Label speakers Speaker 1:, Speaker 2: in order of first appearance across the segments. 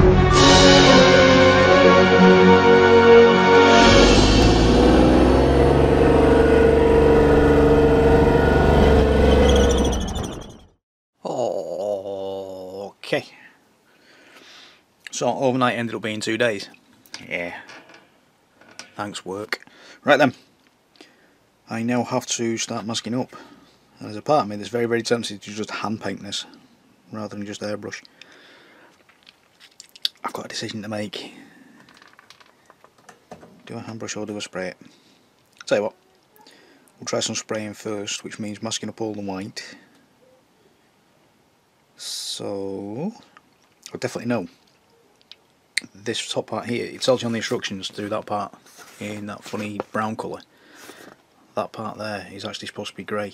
Speaker 1: Okay. So overnight ended up being 2 days. Yeah. Thanks work. Right then. I now have to start masking up. And there's a part of me that's very, very tempted to just hand paint this rather than just airbrush. I've got a decision to make. Do a hand brush or do I spray it? Tell you what, we'll try some spraying first, which means masking up all the white. So I'll definitely know. This top part here, it tells you on the instructions to do that part in that funny brown colour. That part there is actually supposed to be grey.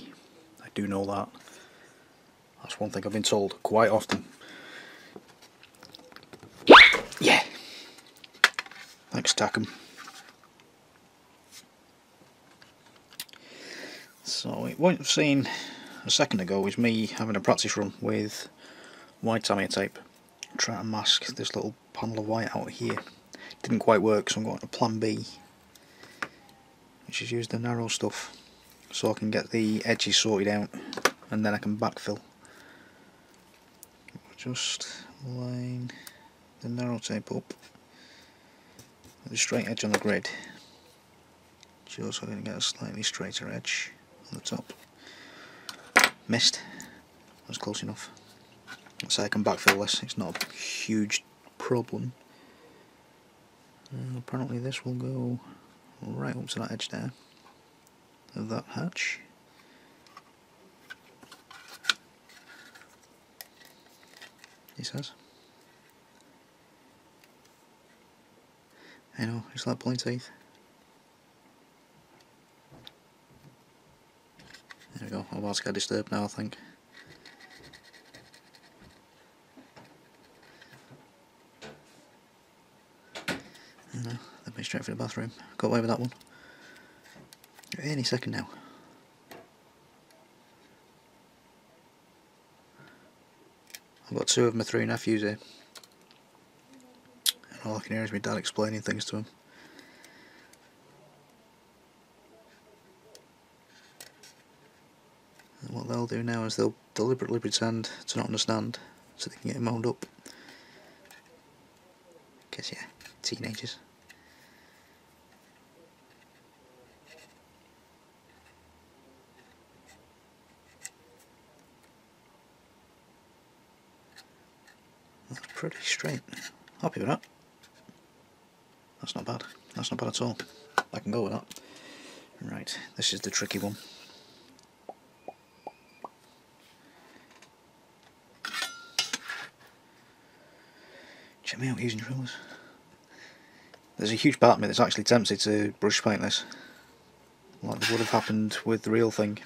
Speaker 1: I do know that. That's one thing I've been told quite often. Yeah. Thanks, Takom. So what you've seen a second ago is me having a practice run with white tamiya tape, trying to mask this little panel of white out here. Didn't quite work, so I'm going to plan B, which is use the narrow stuff so I can get the edges sorted out and then I can backfill. Just line the narrow tape up with a straight edge on the grid, just so I'm going to get a slightly straighter edge on the top. Missed. That's close enough. So I can backfill this, it's not a huge problem. Apparently this will go right up to that edge there of that hatch. He says. I know, it's like pulling teeth. There we go, I'm about to get disturbed now I think. No, they'll be straight for the bathroom. Got away with that one. Any second now. I've got two of my three nephews here. And all I can hear is my dad explaining things to them. And what they'll do now is they'll deliberately pretend to not understand so they can get him wound up. Guess yeah, teenagers. That's pretty straight. Happy with that. That's not bad. That's not bad at all. I can go with that. Right, this is the tricky one. Check me out using drillers. There's a huge part of me that's actually tempted to brush paint this, like would have happened with the real thing.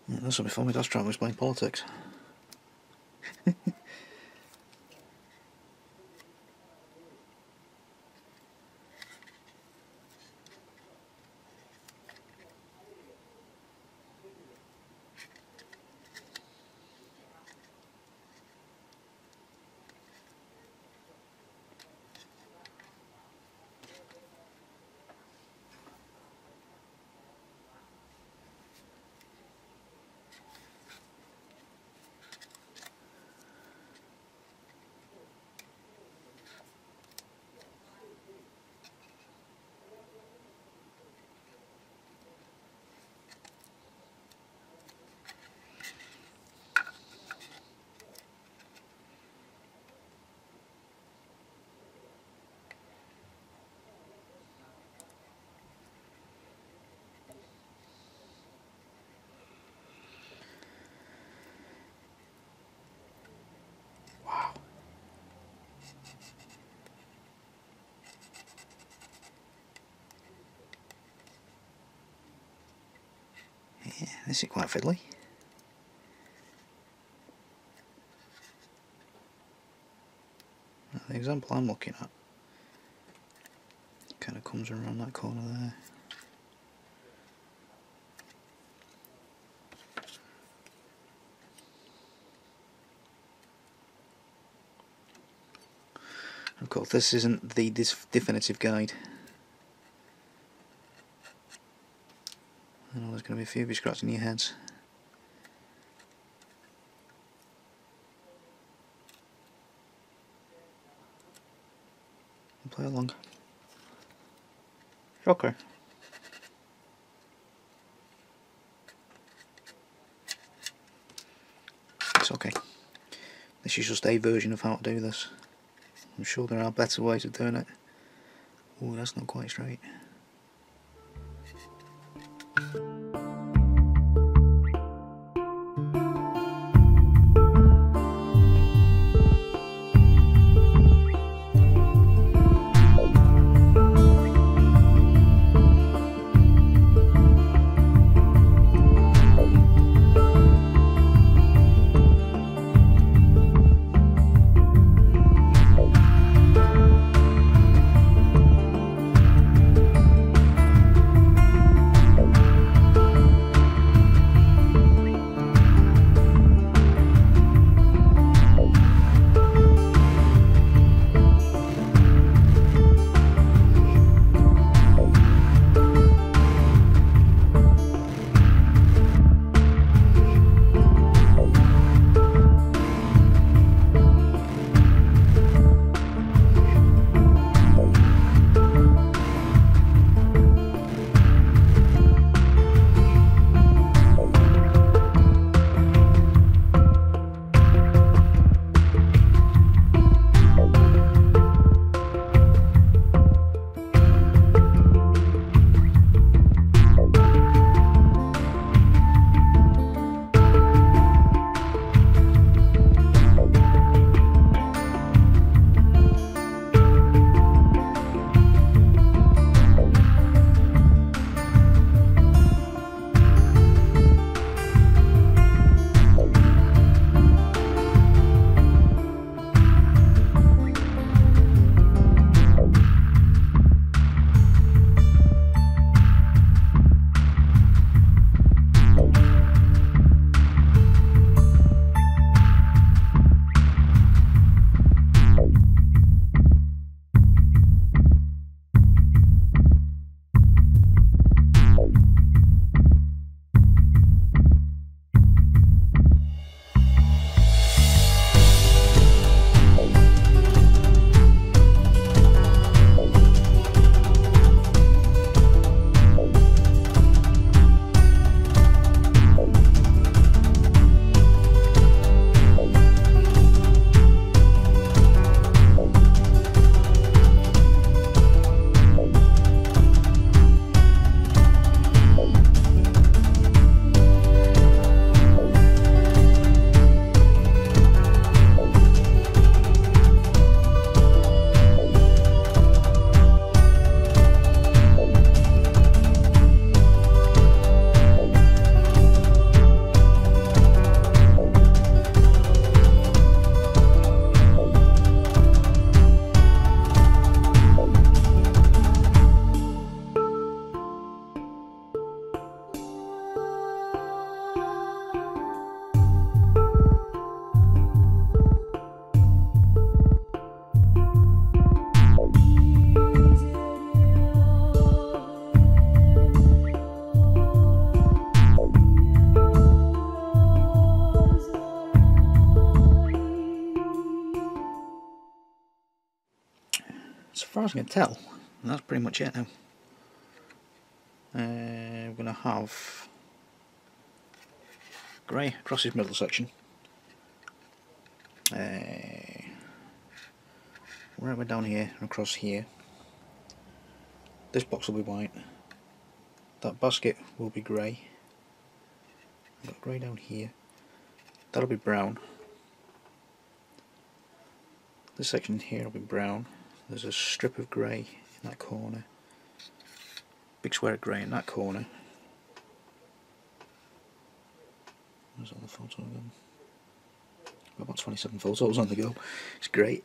Speaker 1: Yeah, this will be fun. My dad's trying to explain politics. Yeah, this is quite fiddly. Now, the example I'm looking at kind of comes around that corner there. Of course, this isn't the definitive guide. I know there's going to be a few of you scratching your heads. Play along. Shocker. It's okay. This is just a version of how to do this. I'm sure there are better ways of doing it. Oh, that's not quite straight. So far as I can tell, that's pretty much it now. We're going to have grey across his middle section. Right way down here and across here. This box will be white. That basket will be grey. I've got grey down here. That'll be brown. This section here will be brown. There's a strip of grey in that corner. Big square of grey in that corner. There's on the photo again. Got about 27 photos on the go. It's great.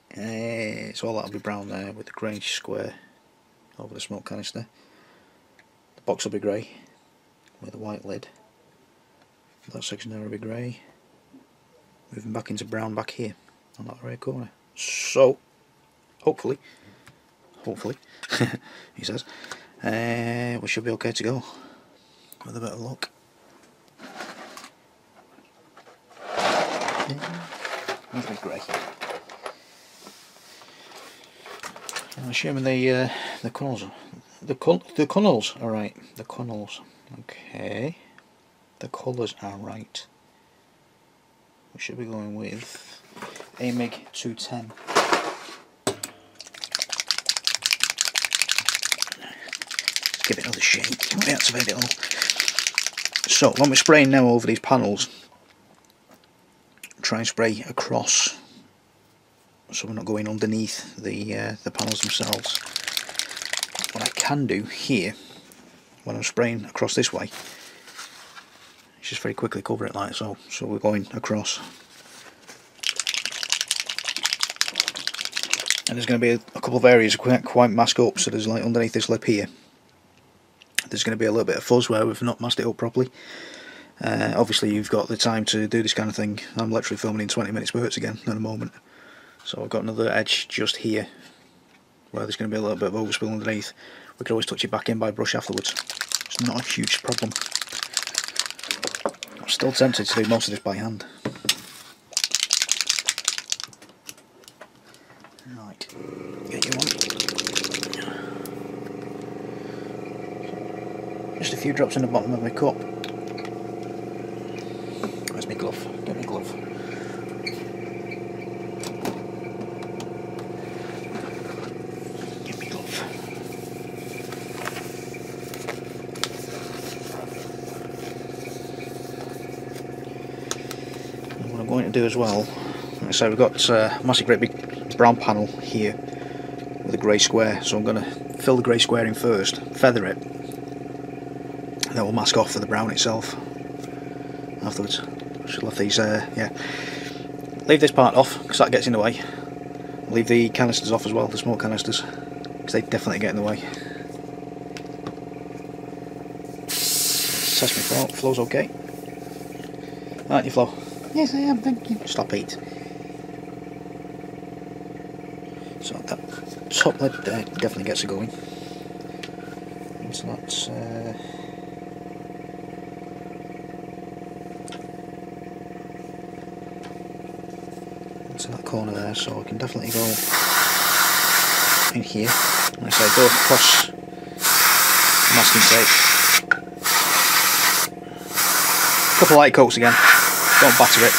Speaker 1: So all that'll be brown there with the greyish square over the smoke canister. The box will be grey with a white lid. That section there will be grey. Moving back into brown back here on that rear corner. So hopefully he says we should be okay to go with a bit of luck. Nothing grey. I'm assuming the colours are right. The colours. Okay. The colours are right. We should be going with eModels. Give it another shake. Reactivate it all. So when we're spraying now over these panels, try and spray across, so we're not going underneath the panels themselves. What I can do here, when I'm spraying across this way, is just very quickly cover it like so. So we're going across, and there's going to be a couple of areas quite mask up. So there's like underneath this lip here, there's going to be a little bit of fuzz where we've not masked it up properly. Obviously you've got the time to do this kind of thing. I'm literally filming in 20 minutes spurts again in a moment. So I've got another edge just here where there's going to be a little bit of overspill underneath. We can always touch it back in by brush afterwards. It's not a huge problem. I'm still tempted to do most of this by hand. Right, get you one. Just a few drops in the bottom of my cup. Where's my glove? Get my glove. Get my glove. And what I'm going to do as well, like I say, we've got a massive great big brown panel here with a grey square, so I'm going to fill the grey square in first, feather it, and then we'll mask off for the brown itself afterwards. Should leave these, leave this part off because that gets in the way. Leave the canisters off as well, the smoke canisters, because they definitely get in the way. Test me flow, flow's okay. Aren't you, Flo? Yes, I am, thank you. Stop it. So that top lid there definitely gets it going. And so that's into that corner there, so I can definitely go in here. Like I say, go across masking tape. Couple light coats again, don't batter it.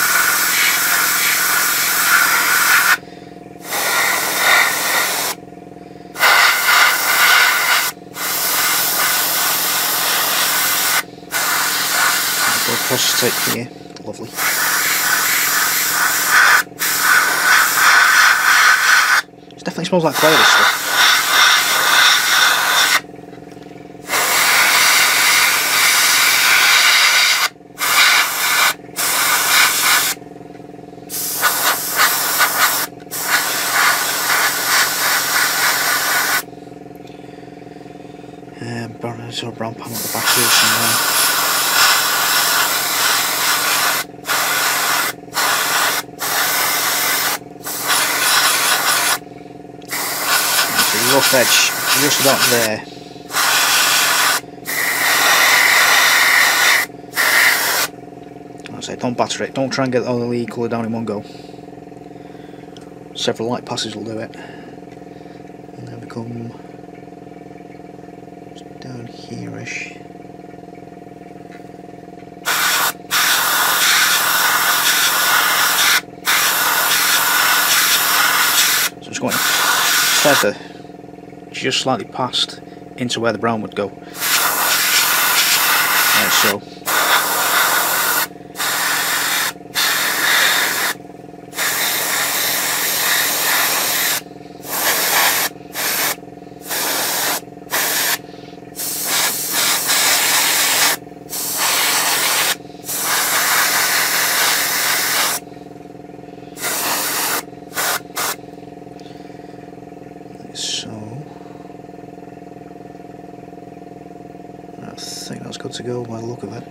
Speaker 1: Go across the tape here, lovely. It definitely smells like clay, this stuff. Brown panel at the back here somewhere. It's a rough edge, just about there. Like I say, don't batter it, don't try and get all the colour down in one go. Several light passes will do it. And then we come down here-ish. So I'm just going to feather just slightly past into where the brown would go. Like so. good to go by the look of it.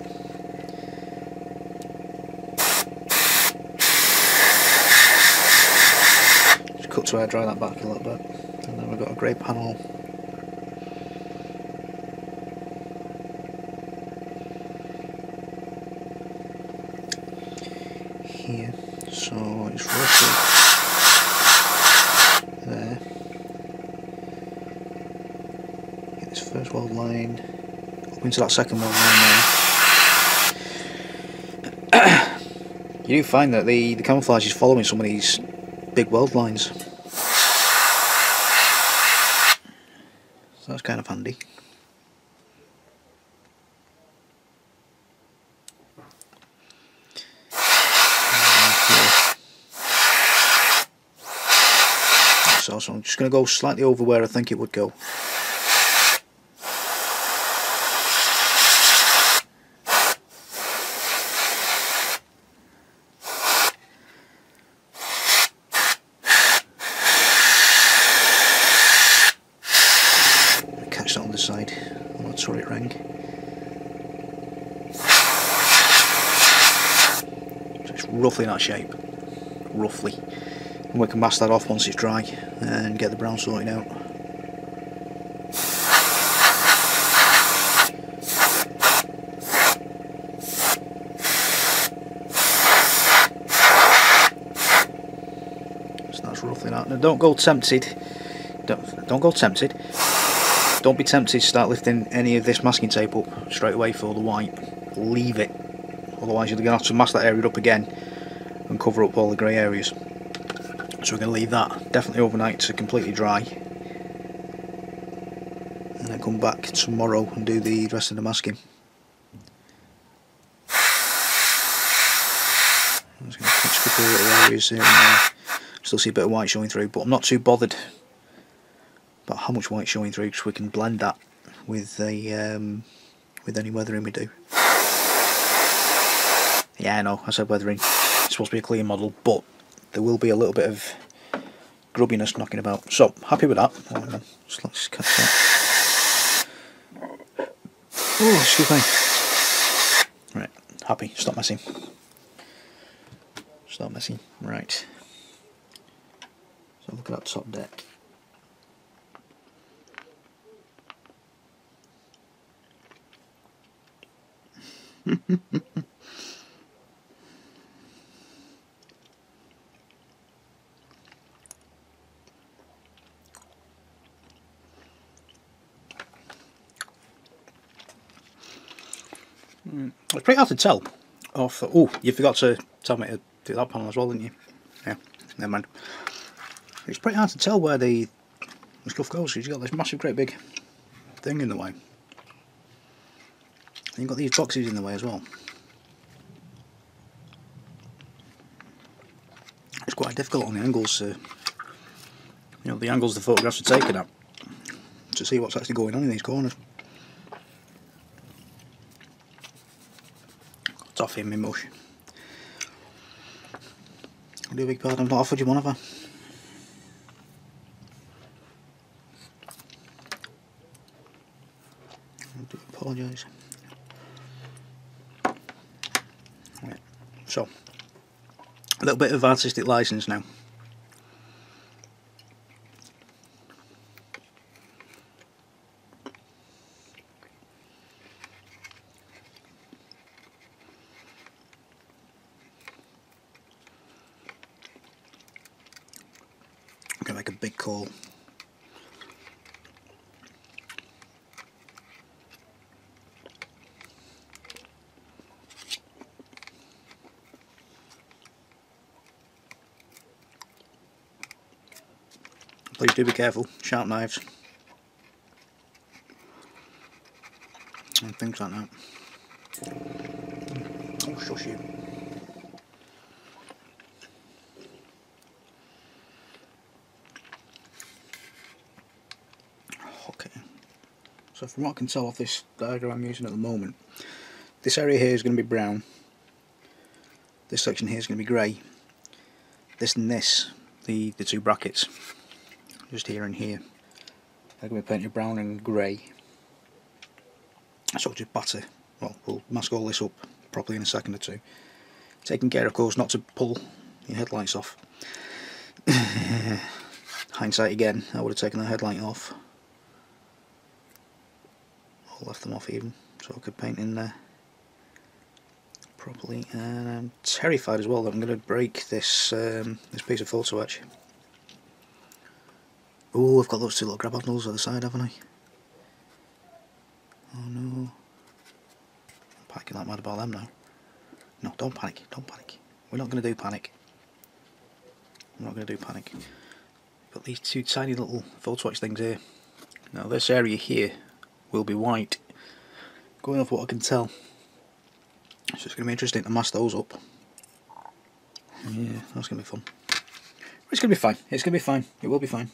Speaker 1: Just cut to air dry that back a little bit, and then we've got a grey panel. Here, so it's roughly there. Get this first weld line up into that second weld line there. You do find that the camouflage is following some of these big weld lines, so that's kind of handy. So I'm just going to go slightly over where I think it would go. Catch that on the side on the turret ring. So it's roughly in that shape. Roughly. And we can mask that off once it's dry and get the brown sorted out. So that's roughly that. Now don't go tempted. Don't go tempted. Don't be tempted to start lifting any of this masking tape up straight away for the white. Leave it. Otherwise you're going to have to mask that area up again and cover up all the grey areas. So we're going to leave that definitely overnight to completely dry, and then come back tomorrow and do the rest of the masking. I'm just going to catch a couple of little areas here and there. Still see a bit of white showing through, but I'm not too bothered about how much white's showing through, because we can blend that with any weathering we do. Yeah, I know, I said weathering. It's supposed to be a clear model, but there will be a little bit of grubbiness knocking about. So, happy with that. So let's catch that. Oh, excuse me. Right, happy. Stop messing. Stop messing. Right. So look at that top deck. It's pretty hard to tell. Oh, you forgot to tell me to do that panel as well, didn't you? Yeah, never mind. It's pretty hard to tell where the stuff goes, because you've got this massive, great big thing in the way. And you've got these boxes in the way as well. It's quite difficult on the angles, you know, the angles the photographs are taken at, to see what's actually going on in these corners. Toffee in my mush. I do a big pardon, I've not offered you one, have I? I do apologise. Right. So, a little bit of artistic licence now. I'm going to make a big call. Please do be careful, sharp knives and things like that. Oh, shush you. Okay, so from what I can tell off this diagram I'm using at the moment, this area here is going to be brown, this section here is going to be grey, this and this, the two brackets, just here and here, they're going to be painted brown and grey. So I'll just batter well, we'll mask all this up properly in a second or two. Taking care, of course, not to pull your headlights off. Hindsight again, I would have taken the headlight off. Or left them off even, so I could paint in there properly. And I'm terrified as well that I'm going to break this this piece of photo etch. Oh, I've got those two little grab handles on the side, haven't I? Oh no. I'm panicking like mad about them now. No, don't panic, don't panic. We're not going to do panic. I'm not going to do panic. Got these two tiny little photo etch things here. Now this area here will be white, going off what I can tell. So it's going to be interesting to mask those up. Yeah, that's going to be fun. It's going to be fine, it's going to be fine, it will be fine.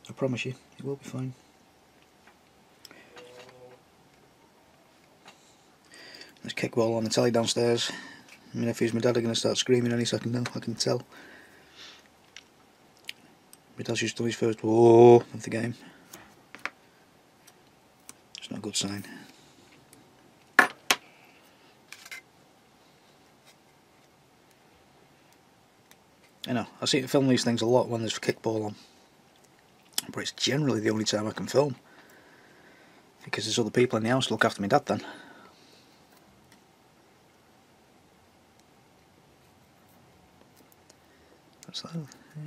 Speaker 1: I promise you, it will be fine. There's kickball on the telly downstairs. My nephews and my dad are going to start screaming any second now, I can tell. My dad's just done his first whoa of the game. It's not a good sign. I know, I see to film these things a lot when there's kickball on. But it's generally the only time I can film. Because there's other people in the house to look after my dad then. So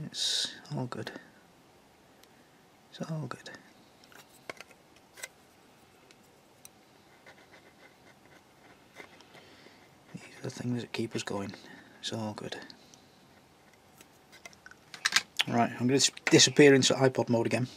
Speaker 1: it's all good. It's all good. These are the things that keep us going. It's all good. Right, I'm going to disappear into iPod mode again.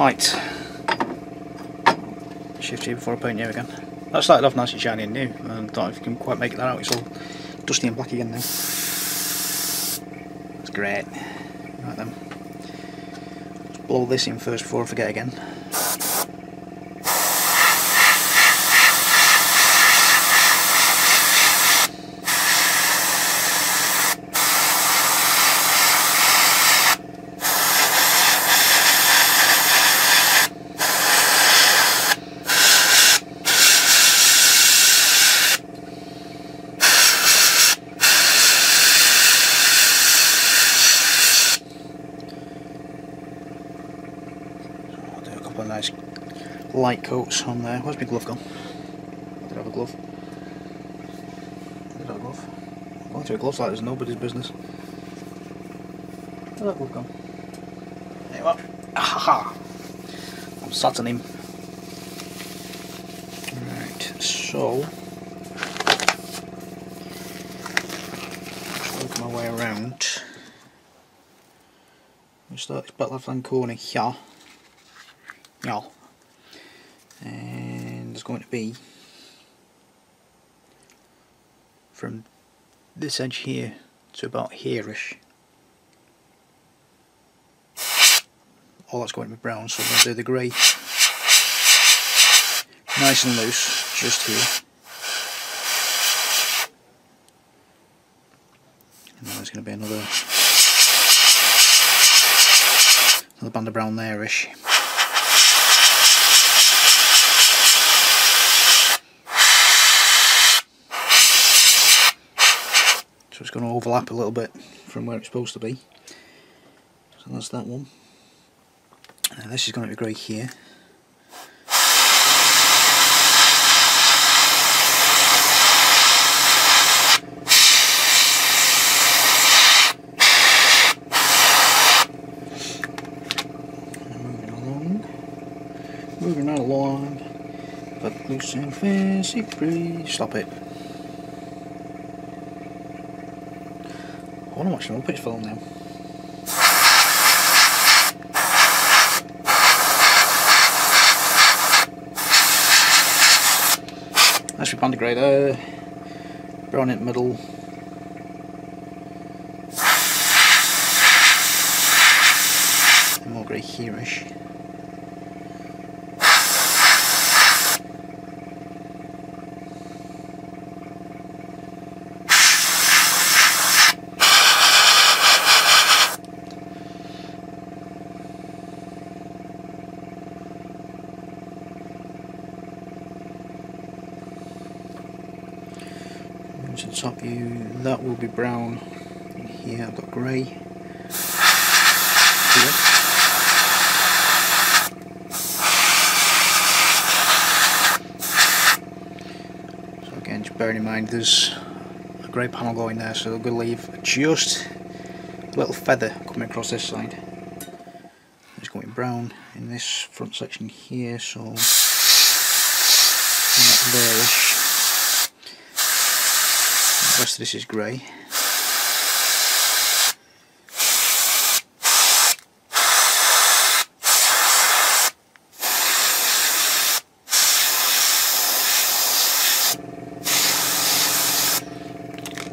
Speaker 1: Right, shift here before I paint here again. That started off nice and shiny and new, and I don't know if you can quite make that out. It's all dusty and black again now. It's great. Right then, let's blow this in first before I forget again. Nice light coats on there. Where's my glove gone? I did have a glove. I did have a glove. I'm going through gloves like it's nobody's business. Where's that glove gone? There you are. Ahaha! I'm sat on him. Right, so just working my way around. We start this back left hand corner here. Yeah. And there's going to be from this edge here to about here-ish. All that's going to be brown, so I'm going to do the grey nice and loose just here. And then there's going to be another band of brown there-ish. So it's going to overlap a little bit from where it's supposed to be. So that's that one. And this is going to be grey here. And moving right along, but loose and fancy free. Stop it. I want to watch an Muppets film now. That's your Panda Grey there, brown in the middle. And more grey here-ish. To the top view, that will be brown. And here I've got grey. Here. So again, just bearing in mind there's a grey panel going there, so I'm going to leave just a little feather coming across this side. It's going brown in this front section here, so that's there-ish. The rest of this is grey.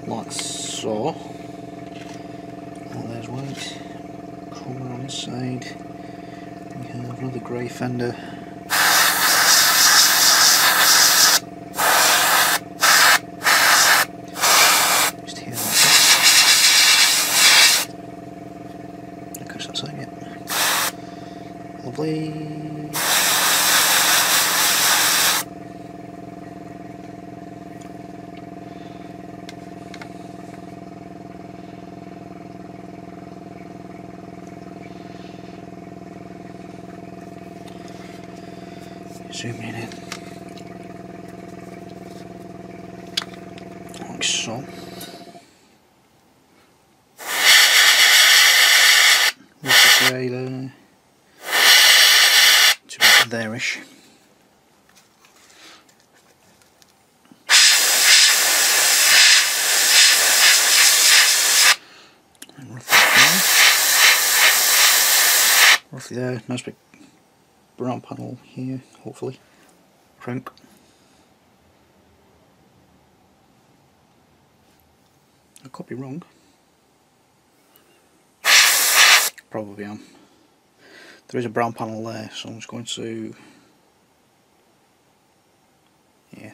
Speaker 1: Like so. Oh, there's white. Colour on this side. We have another grey fender. Lovely. Zooming in like so. There's the grey there. There-ish. And roughly there, nice big brown panel here, hopefully. Crank. I could be wrong. Probably am. There is a brown panel there, so I'm just going to, yeah, there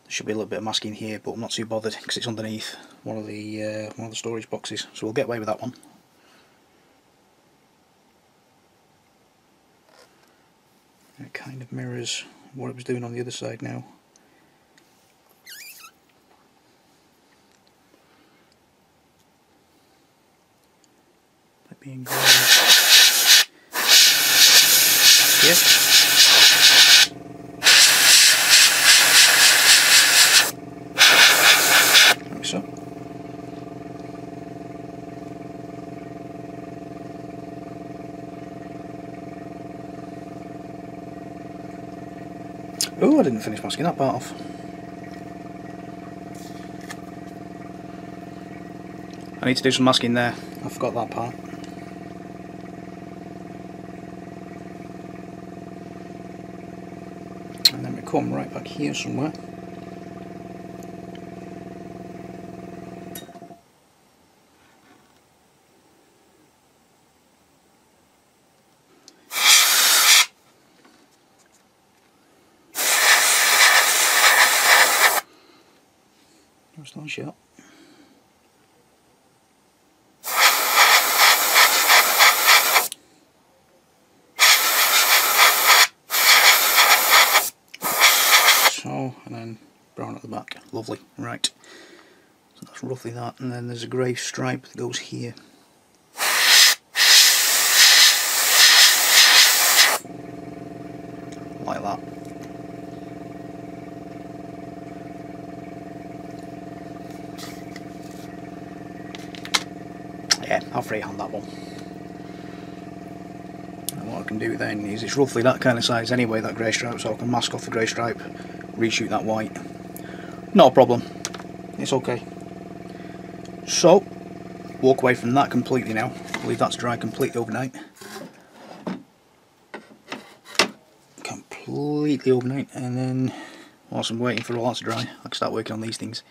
Speaker 1: should be a little bit of masking here, but I'm not too bothered because it's underneath one of the storage boxes, so we'll get away with that one. It kind of mirrors what it was doing on the other side now. By being grey. Yep. Like so. Oh, I didn't finish masking that part off. I need to do some masking there. I forgot that part. And then we come right back here somewhere. Just one shot. So, and then brown at the back. Lovely. Right. So that's roughly that. And then there's a grey stripe that goes here. Like that. Yeah, I'll freehand that one. And what I can do then is, it's roughly that kind of size anyway, that grey stripe, so I can mask off the grey stripe, reshoot that white. Not a problem. It's okay. So, walk away from that completely now. Leave that to dry completely overnight. Completely overnight, and then whilst I'm waiting for all that to dry, I can start working on these things.